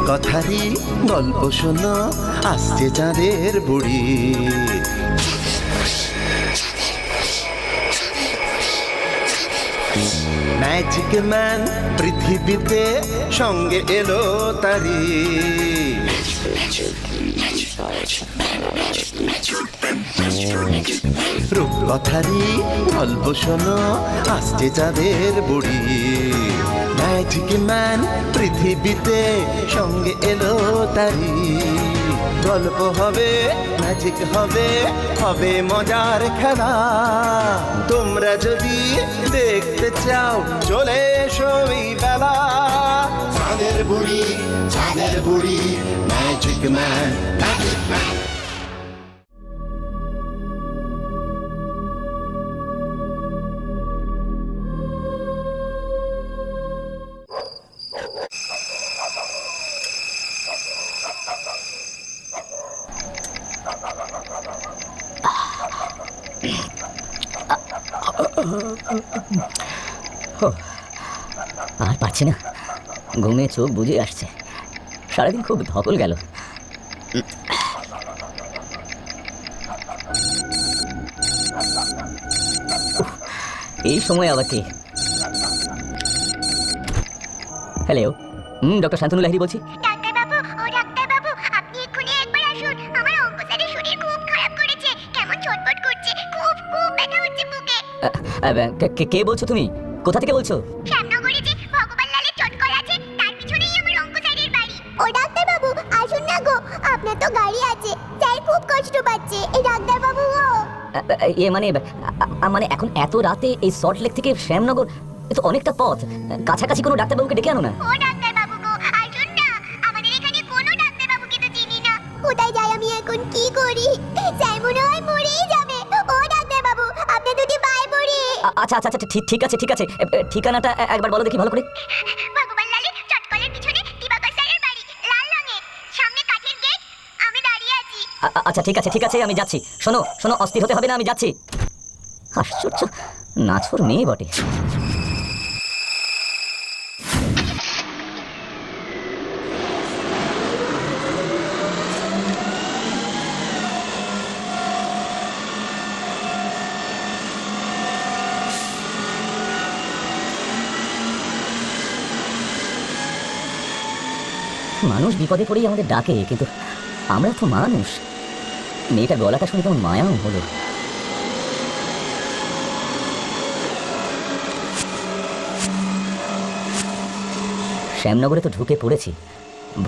রূপকথারই গল্প শোনো, আসছে চাঁদের বুড়ি। ম্যাজিক ম্যান পৃথিবীতে সঙ্গে এলো তারি। রূপকথারই গল্প শোনো, আসছে চাঁদের বুড়ি। ম্যাজিক ম্যান পৃথিবীতে সঙ্গে এলো তারি। গল্প হবে, ম্যাজিক হবে, হবে মজার খেলা। তোমরা যদি দেখতে চাও চলে এসো এই বেলা। চাঁদের বুড়ি, চাঁদের বুড়ি, ম্যাজিক ম্যান, ম্যাজিক ম্যান। আর পারছি না, ঘুমে চোখ বুজে আসছে। সারাদিন খুব ধকল গেল। এই সময় আবার কি? হ্যালো, ডক্টর শান্তনু লাহিড়ী বলছি। ডাক্তারবাবু, ও ডাক্তারবাবু, আপনি এক্ষুনি একবার আসুন। আমার অঙ্ক স্যারের শরীর খুব খারাপ করেছে, কেমন ছটফট করছে, খুব খুব ব্যথা হচ্ছে বুকে। কে বলছো তুমি? কোথা থেকে বলছো? শ্যামনগরে যে ভগবান লালের চটকল আছে, তার পিছনেই আমার অঙ্ক স্যারের বাড়ি। ও ডাক্তারবাবু, আসুন না গো, আপনার তো গাড়ি আছে, স্যার খুব কষ্ট পাচ্ছে। এই ডাক্তারবাবু ও মানে এখন এত রাতে এই সল্টলেক থেকে শ্যামনগর, এ তো অনেকটা পথ। কাছাকাছি কোনো ডাক্তারবাবুকে ডেকে আনো না। ও ডাক্তারবাবু গো, আসুন না, আমাদের এখানে কোনো ডাক্তারবাবুকে তো চিনি না। কোথায় যাই আমি এখন, কি করি? স্যার মনে হয় মরেই যাবে। ও ডাক্তারবাবু, আপনি দুটি পায়ে পড়ি। আচ্ছা আচ্ছা আচ্ছা, ঠিক আছে ঠিক আছে। ঠিকানাটা একবার বলো দেখি ভালো করে। ভগবান লালের চটকলের পিছনে দিবাকর স্যারের বাড়ি, লাল রঙের, সামনে কাঠের গেট, আমি দাঁড়িয়ে আছি। আচ্ছা ঠিক আছে ঠিক আছে, আমি যাচ্ছি। শোনো শোনো, অস্থির হতে হবে না, আমি যাচ্ছি। আশ্চর্য, নাছোড় মেয়ে বটে। মানুষ বিপদে পড়েই আমাদের ডাকে, কিন্তু আমরা তো মানুষ। মেয়েটা গলাটা শুনে কেমন মায়াও হলো। শ্যামনগরে তো ঢুকে পড়েছি।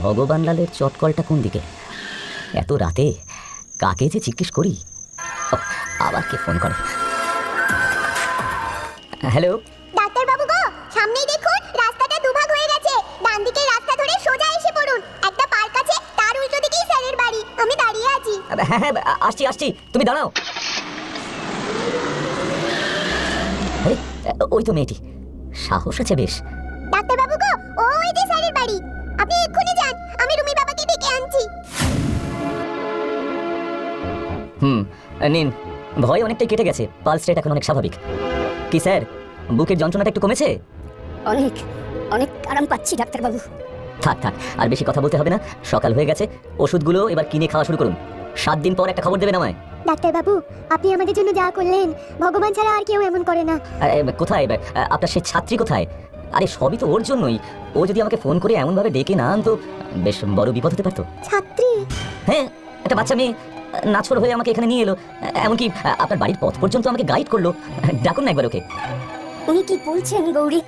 ভগবান লালের চটকলটা কোন দিকে? এত রাতে কাকে যে জিজ্ঞেস করি। আবার কে ফোন করে? হ্যালো ডাক্তারবাবু গো, সামনেই দেখুন, রাস্তাটা দুভাগ হয়ে গেছে। ডান দিকের রাস্তা ধরে সোজা এসে পড়ুন, একটা পার্ক আছে, তার উল্টো দিকেই স্যারের বাড়ি। আমি দাঁড়িয়ে আছি। হ্যাঁ হ্যাঁ, আসছি আসছি, তুমি দাঁড়াও। আরে ওই তো মেয়েটি, সাহস আছে বেশ। ডাক্তারবাবু গো, ওই যে স্যারের বাড়ি, আপনি এক্ষুনি যান, আমি রুমি বাবাকে ডেকে আনছি। নিন, ভয় অনেকটাই কেটে গেছে, পালস রেট এখন অনেক স্বাভাবিক। কি স্যার, বুকের যন্ত্রণাটা একটু কমেছে? অনেক অনেক আরাম পাচ্ছি ডাক্তারবাবু। থাক থাক, আর বেশি কথা বলতে হবে না। সকাল হয়ে গেছে, ওষুধগুলো এবার কিনে খাওয়া শুরু করুন। 7 দিন পর একটা খবর দেবেন আমায়। ডাক্তারবাবু, আপনি আমাদের জন্য যা করলেন, ভগবান ছাড়া আর কেউ এমন করে না। কোথায় আপনার সেই ছাত্রী কোথায়? আরে সবই তো ওর জন্যই। ও যদি আমাকে ফোন করে এমনভাবে ডেকে না আনতো, বেশ বড় বিপদ হতে পারতো। ছাত্রী? হ্যাঁ, একটা বাচ্চা মেয়ে নাছোড় হয়ে আমাকে এখানে নিয়ে এলো, এমনকি আপনার বাড়ির পথ পর্যন্ত আমাকে গাইড করলো। ডাকুন না একবার ওকে। উনি কি বলছেন গৌরী?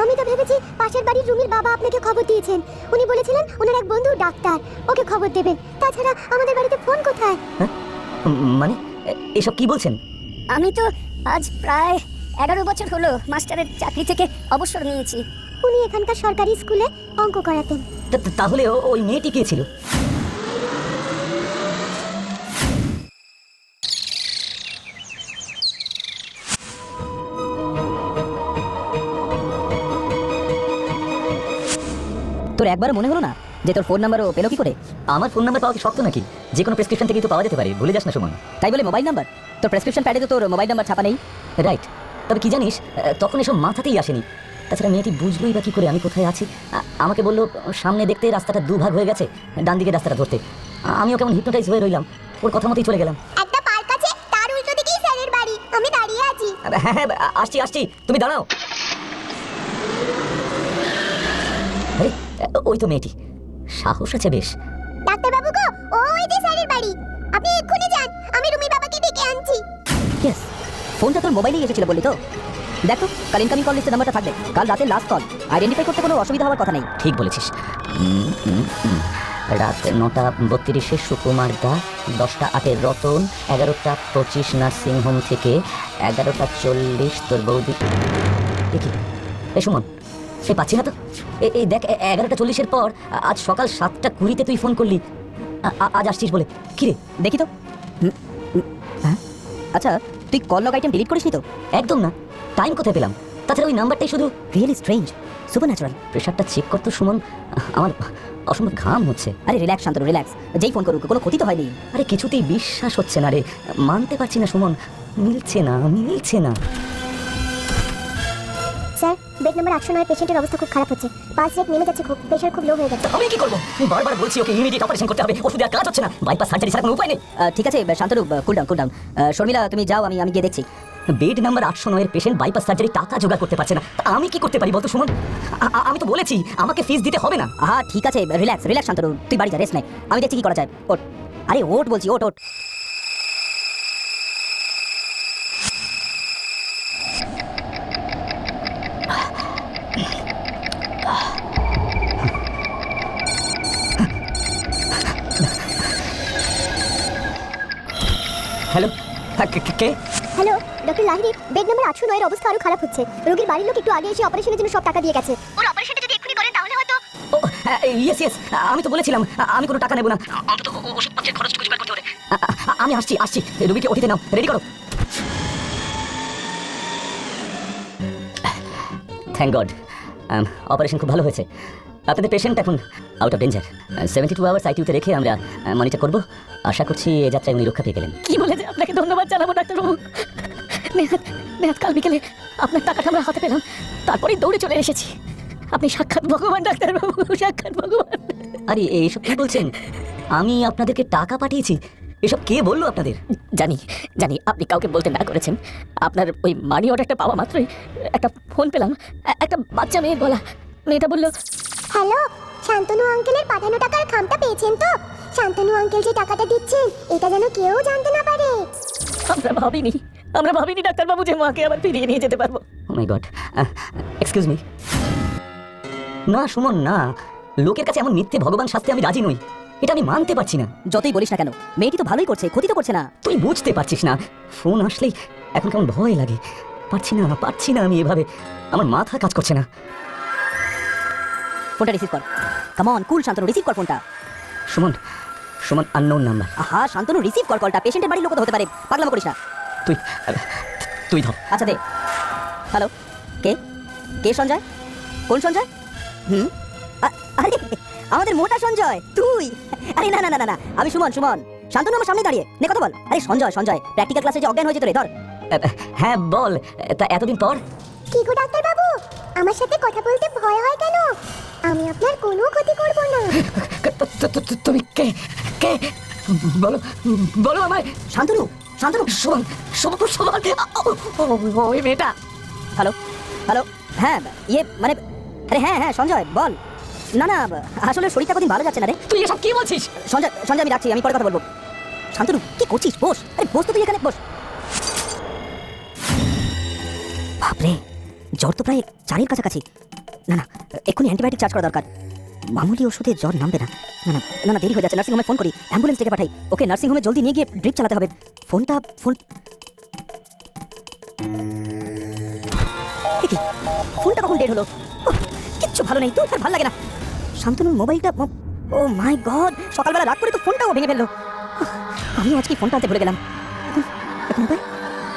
আমি তো ভেবেছি পাশের বাড়ির রুমির বাবা আপনাকে খবর দিয়েছেন। উনি বলেছিলেন ওনার এক বন্ধু ডাক্তার, ওকে খবর দেবেন। তাছাড়া আমাদের বাড়িতে ফোন কোথায়? মানে এসব কি বলছেন? আমি তো আজ প্রায় 11 বছর হলো মাস্টারের চাকরি থেকে অবসর নিয়েছি। উনি এখানকার সরকারি স্কুলে অঙ্ক করাতেন। তাহলে ওই মেয়েটি কে ছিল? তোর একবার মনে হলো না যে তোর ফোন নাম্বার ও পেলো কি করে? আমার ফোন নাম্বার পাওয়া কি শক্ত নাকি? যে কোনো প্রেসক্রিপশন থেকেই তো পাওয়া যেতে পারে, ভুলে যাস না সুমন। তাই বলে মোবাইল নাম্বার? তোর প্রেসক্রিপশন প্যাডে তো তোর মোবাইল নাম্বার ছাপা নেই। রাইট, তবে কি জানিস, তখন এসব মাথাতেই আসেনি। তাছাড়া মেয়েটি বুঝলোই বা কী করে আমি কোথায় আছি? আমাকে বললো সামনে দেখতে রাস্তাটা দুভাগ হয়ে গেছে, ডান দিকে রাস্তাটা ধরতে। আমিও কেমন হিপনোটাইজ হয়ে রইলাম, ওর কথা মতোই চলে গেলাম। একটা পার্ক আছে, তার উল্টো দিকেই স্যারের বাড়ি। আমি দাঁড়িয়ে আছি। হ্যাঁ হ্যাঁ, আসছি, তুমি দাঁড়াও। আরে ওই তো মেয়েটি, সাহস আছে বেশ। ডাক্তারবাবু গো, ওই যে স্যারের বাড়ি। আপনি এক্ষুনি যান, আমি রুমি বাবাকে ডেকে আনছি। ইয়েস, ফোনটা তোর মোবাইলেই এসেছিল বললি তো? দেখো, কাল ইনকামিং কল লিস্টে নাম্বারটা থাকবে। কাল রাতে লাস্ট কল, আইডেন্টিফাই করতে কোনো অসুবিধা হওয়ার কথা নেই। ঠিক বলেছিস। রাত 9:32 সুকুমার দা, 10:08 রতন, 11:25 নার্সিংহোম থেকে 11:40 তোর বৌদি। দেখি এই সুমন, সে পাচ্ছি না তো। এই দেখ, 11:40 পর আজ সকাল 7:20 তুই ফোন করলি, আজ আসছিস বলে। কিরে দেখি তো। হ্যাঁ, আচ্ছা তুই কল লগ আইটেম ডিলিট করিসনি তো? একদম না, টাইম কোথায় পেলাম? তাছাড়া ওই নাম্বারটাই শুধু। Really strange, super natural. প্রেশারটা চেক করতো সুমন, আমার অসম্ভব ঘাম হচ্ছে। আরে রিল্যাক্স শান্তনু, রিল্যাক্স। যেই ফোন করুক, কোনো ক্ষতি তো হয়নি। আরে কিছুতেই বিশ্বাস হচ্ছে না রে, মানতে পারছি না সুমন, মিলছে না। স্যার, বেড নাম্বার 809 পেশেন্টের অবস্থা খুব খারাপ হচ্ছে। পালস রেট নেমে যাচ্ছে, খুব প্রেশার খুব লো হয়ে গেছে। আমি কি করবো? আমি বারবার বলছি ওকে ইমিডিয়েট অপারেশন করতে হবে, ওষুধে আর কাজ হচ্ছে না, বাইপাস সার্জারি ছাড়া কোনো উপায় নেই। ঠিক আছে শান্তনু, কুল ডাউন। শর্মিলা তুমি যাও, আমি গিয়ে দেখছি। বেড নাম্বার 809 এর পেশেন্ট বাইপাস সার্জারি টাকা জোগাড় করতে পারছে না, তা আমি কি করতে পারি বলতো সুমন? আমি তো বলেছি আমাকে ফিস দিতে হবে না। হ্যাঁ ঠিক আছে, রিল্যাক্স শান্তনু, তুই বাড়ি যা, রেস্ট নে, আমি দেখছি কি করা যায়। ওঠ, আরে ওঠ বলছি, ওঠ। হ্যালো, কে? Hello, doctor Lahiri, bed number 809 এর অবস্থা আরো খারাপ হচ্ছে। রোগীর বাড়ির লোক একটু আগে এসে অপারেশনের জন্য সব টাকা দিয়ে গেছে। ওর অপারেশনটা যদি এক্ষুনি করেন তাহলে হয়তো। ও ইয়েস, আমি তো বলেছিলাম আমি কোনো টাকা নেব না, অন্তত ওষুধপত্রের খরচ জোগাড় করতে হবে। আমি আসছি, রোগীকে ওটিতে নাও, রেডি করো। থ্যাংক গড, অপারেশন খুব ভালো হয়েছে। আপনাদের পেশেন্ট এখন আউট অফ ডেঞ্জার। 72 আওয়ার্স আইটিউতে রেখে আমরা মনিটর করব। আশা করছি এ যাত্রায় উনি রক্ষা পেয়ে গেলেন। কি বলে যে আপনাকে ধন্যবাদ জানাবো ডাক্তারবাবু। নেহাত কাল বিকেলে আপনার টাকাটা আমরা হাতে পেলাম, তারপরেই দৌড়ে চলে এসেছি। আপনি সাক্ষাৎ ভগবান ডাক্তারবাবু, সাক্ষাৎ ভগবান। আরে এইসব কি বলছেন? আমি আপনাদেরকে টাকা পাঠিয়েছি, এসব কে বললো আপনাদের? জানি আপনি কাউকে বলতে না করেছেন। আপনার ওই মানি অর্ডারটা পাওয়া মাত্রই একটা ফোন পেলাম, একটা বাচ্চা মেয়ের গলা। মেয়েটা বলল, হ্যালো, শান্তনু আঙ্কেলের পাঠানো টাকার খামটা পেয়েছেন তো? শান্তনু আঙ্কেল যে টাকাটা দিচ্ছেন এটা যেন কেউ জানতে না পারে। আমরা ভাবিনি ডাক্তারবাবু যে মাকে আবার ফিরিয়ে নিয়ে যেতে পারবো। ও মাই গড, এক্সকিউজ মি। না সুমন, না, লোকের কাছে এমন মিথ্যে ভগবান শাস্তি আমি রাজি নই, এটা আমি মানতে পারছি না। যতই বলিস না কেন, মেয়েটি তো ভালোই করছে, ক্ষতি তো করছে না। তুই বুঝতে পারছিস না, ফোন আসলেই এখন কেমন ভয় লাগে। পারছি না আমি এভাবে, আমার মাথা কাজ করছে না। ফোনটা রিসিভ কর, come on, cool Shantanu, receive কর ফোনটা। Suman unknown number. আহা শান্তনু, রিসিভ কর কলটা, পেশেন্টের বাড়ির লোক তো হতে পারে, পাগলামো করিস না। তুই ধর। আচ্ছা দে। হ্যালো, কে সঞ্জয়? কোন সঞ্জয়? আরে আমাদের মোটা সঞ্জয়, তুই? আরে না, আমি সুমন। শান্তনু আমার সামনে দাঁড়িয়ে, নে কথা বল। আরে সঞ্জয়, প্র্যাকটিক্যাল ক্লাসে যে অজ্ঞান হয়ে যেত রে, ধর। হ্যাঁ বল, তা এতদিন পর? কি গো ডাক্তার বাবু, আমার সাথে কথা বলতে ভয় হয় কেন? আমি আপনার কোনো ক্ষতি করব না। তুমি কে? বলো আমায়। শান্তনু, সুমন, ওই মেয়েটা। হ্যালো, হ্যাঁ মানে আরে হ্যাঁ সঞ্জয় বল। না আসলে শরীরটা কদিন ভালো যাচ্ছে না রে। তুই এসব কি বলছিস? সঞ্জয় আমি রাখছি, আমি পরে কথা বলবো। শান্তনু কি করছিস? বস, আরে বস তো তুই এখানে, বস। বাপরে, জ্বর তো প্রায় 4-এর কাছাকাছি। না এক্ষুনি অ্যান্টিবায়োটিক চার্জ করা দরকার। মামুলি ওষুধে জ্বর নামবে না। না দেরি হয়ে যাচ্ছে, নার্সিংহোমে ফোন করি, অ্যাম্বুলেন্স থেকে পাঠাই। ওকে নার্সিংহোমে জলদি নিয়ে গিয়ে ড্রিপ চালাতে হবে। ফোনটা কখন ডেড হলো? কিচ্ছু ভালো নেই, তোর আর ভালো লাগে না। শান্তনুর মোবাইলটা, ও মাই গড, সকালবেলা রাত করে তো ফোনটাও ভেঙে ফেললো। আমি আজকে ফোনটা আনতে ভুলে গেলাম। এখন উপায়?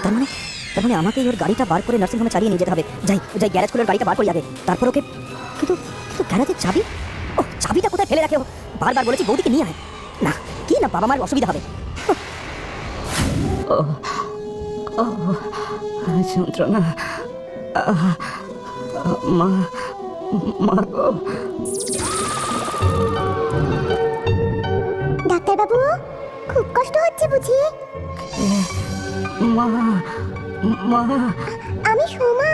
তার মানে আমাকে ওর গাড়িটা বার করে নার্সিংহোমে চালিয়ে নিয়ে যেতে হবে। যাই গ্যারেজ খুলে গাড়িটা বার করি আগে, তারপর ওকে। কিন্তু গ্যারেজের চাবি, চাবিটা কোথায় ফেলে রাখে? বারবার বলেছি বৌদিকে নিয়ে আয়। না বাবা মার অসুবিধা হবে। যন্ত্রণা, মা মা গো ডাক্তারবাবু খুব কষ্ট হচ্ছে বুঝি? মা মা আমি সোমা।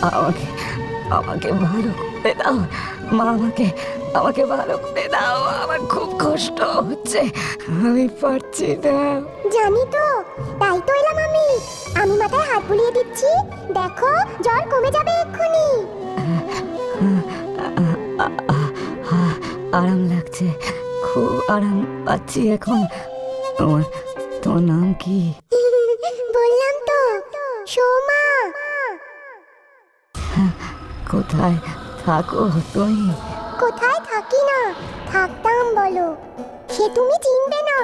আমাকে আমাকে ভালো করে দাও মা, আমাকে ভালো করে দাও, আমার খুব কষ্ট হচ্ছে, আমি পারছি না। জানি তো, তাই তো এলাম আমি। আমি মাথায় হাত বুলিয়ে দিচ্ছি, দেখো জ্বর কমে যাবে এক্ষুনি। আরাম লাগছে, খুব আরাম পাচ্ছি এখন। তোমার তোমার নাম কি? বললাম তো, সোমা। কোথায় থাকো তুমি? কোথায় থাকি না, থাকতাম বলো? সে তুমি চিনবে না,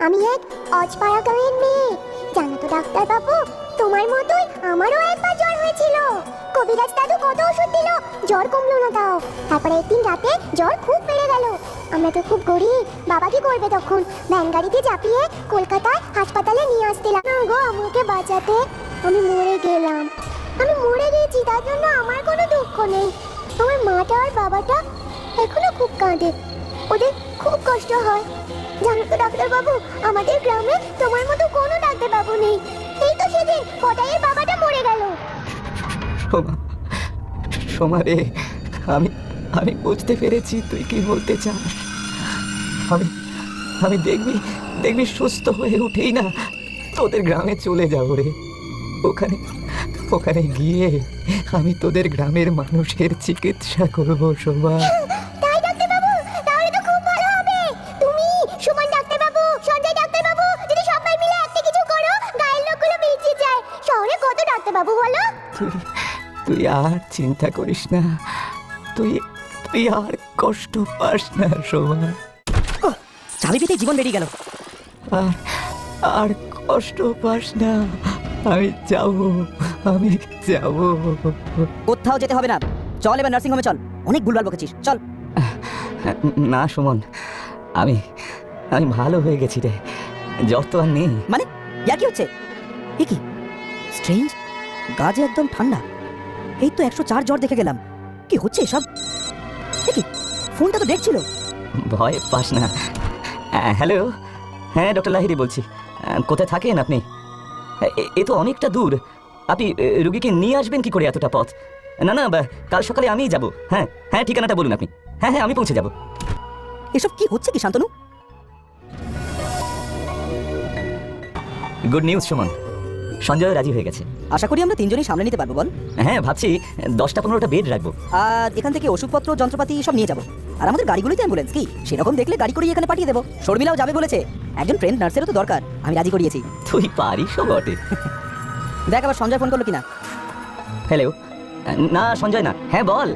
আমি এক অজপাড়া গাঁয়ের মেয়ে। জানো তো ডাক্তার বাবু, তোমার মতোই আমারও একবার জ্বর হয়েছিল। কবিরাজ দাদু কত ওষুধ দিল, জ্বর কমলো না তাও। তারপরে একদিন রাতে জ্বর খুব বেড়ে গেল। আমরা তো খুব গরিব, বাবা কি করবে তখন? ভ্যান গাড়িতে চাপিয়ে কলকাতায় হাসপাতালে নিয়ে আসছিলাম না গো আমাকে বাঁচাতে। আমি মরে গেলাম, আমি মরে গেছি, তার জন্য আমার কোনো দুঃখ নেই। আমার মাটা আর বাবাটা এখনো খুব কাঁদে, ওদের খুব কষ্ট হয়। জানো তো ডাক্তার বাবু, আমাদের গ্রামে তোমার মতো কোনো ডাক্তার বাবু নেই। এই তো সেদিন পটাইয়ের বাবাটা মরে গেল। সোমা রে, আমি আমি বুঝতে পেরেছি তুই কি বলতে চাস। আমি দেখবি সুস্থ হয়ে উঠেই না তোদের গ্রামে চলে যাবো রে। ওখানে গিয়ে আমি তোদের গ্রামের মানুষের চিকিৎসা করবো সোমা। তাই ডাক্তার বাবু, তাহলে তো খুব ভালো হবে। তুমি, সুমন ডাক্তার বাবু, সঞ্জয় ডাক্তার বাবু যদি সবাই মিলে একটা কিছু করো, গায়ের লোকগুলো বেঁচে যায়। শহরে কত ডাক্তার বাবু বলো? তুই আর চিন্তা করিস না, তুই আর কষ্ট পাস না সোমা। চাবি পেতে জীবন বেরিয়ে গেল। আর কষ্ট পাস না, আমি যাব। কোথাও যেতে হবে না, চল এবার নার্সিং হোমে চল। অনেক ভুলভাল বকেছিস, চল। না সুমন, আমি ভালো হয়ে গেছি রে, জ্বর তো আর নেই। মানে ইয়ার কি হচ্ছে? এ কি স্ট্রেঞ্জ, গা যে একদম ঠান্ডা। এই তো 104 জ্বর দেখে গেলাম, কি হচ্ছে এসব? এ কি, ফোনটা তো দেখছিল। ভয় পাস না। হ্যালো, হ্যাঁ ডক্টর লাহিড়ী বলছি। কোথায় থাকেন আপনি? এ তো অনেকটা দূর, আপনি রুগীকে নিয়ে আসবেন কি করে এতটা পথ? না কাল সকালে আমিই যাব। হ্যাঁ ঠিকানাটা বলুন আপনি। হ্যাঁ আমি পৌঁছে যাব। এসব কি হচ্ছে কি শান্তনু? গুড নিউজ সুমন, সঞ্জয় রাজি হয়ে গেছে। আশা করি আমরা তিনজনই সামলে নিতে পারবো বল। হ্যাঁ ভাবছি 10-15টা বেড রাখবো। আর এখান থেকে ওষুধপত্র যন্ত্রপাতি সব নিয়ে যাবো। আর আমাদের গাড়িগুলোতে অ্যাম্বুলেন্স কি সেরকম দেখলে গাড়ি করে এখানে পাঠিয়ে দেবো। শর্মিলাও যাবে বলেছে, একজন ট্রেন্ড নার্সেরও তো দরকার, আমি রাজি করিয়েছি। তুই পারিসও বটে। দেখ আবার সঞ্জয় ফোন করলো কিনা। হ্যালো, না সঞ্জয় না, হ্যাঁ বল।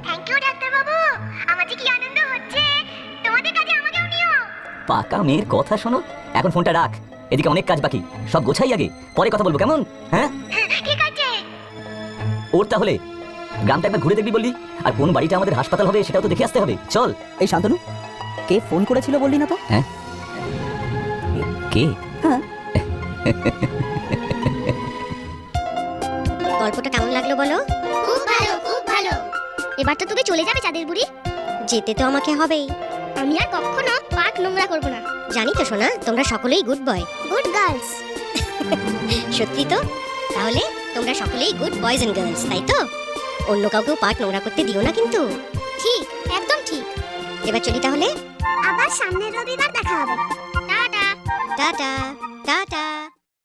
থ্যাংক ইউ ডাক্তার বাবু, আমার যে কি আনন্দ হচ্ছে। তোমাদের কাছে আমাকেও নিও। পাকা মেয়ের কথা শোনো, এখন ফোনটা রাখ, এদিকে অনেক কাজ বাকি, সব গোছাই আগে, পরে কথা বলবো কেমন? হ্যাঁ ঠিক আছে। ওর তাহলে গ্রামটা একবার ঘুরে দেখবি বললি, আর কোন বাড়িটা আমাদের হাসপাতাল হবে সেটাও তো দেখে আসতে হবে। চল। এই শান্তনু, কে ফোন করেছিল বললি না তো? হ্যাঁ কে? হ্যাঁ, গল্পটা কেমন লাগলো বলো? খুব ভালো, খুব ভালো। এবার তো তুমি চলে যাবে চাঁদের বুড়ি? যেতে তো আমাকে হবেই। আমি আর কখনো পার্ক নোংরা করব না। জানি তো সোনা, তোমরা সকলেই গুড বয়, গুড গার্লস। সত্যি তো? তাহলে তোমরা সকলেই গুড বয়েজ এন্ড গার্লস, তাই তো? অন্য কাউকেও পার্ক নোংরা করতে দিও না কিন্তু। ঠিক, একদম ঠিক। এবার চলি তাহলে, আবার সামনের রবিবার দেখা হবে। Tata tata.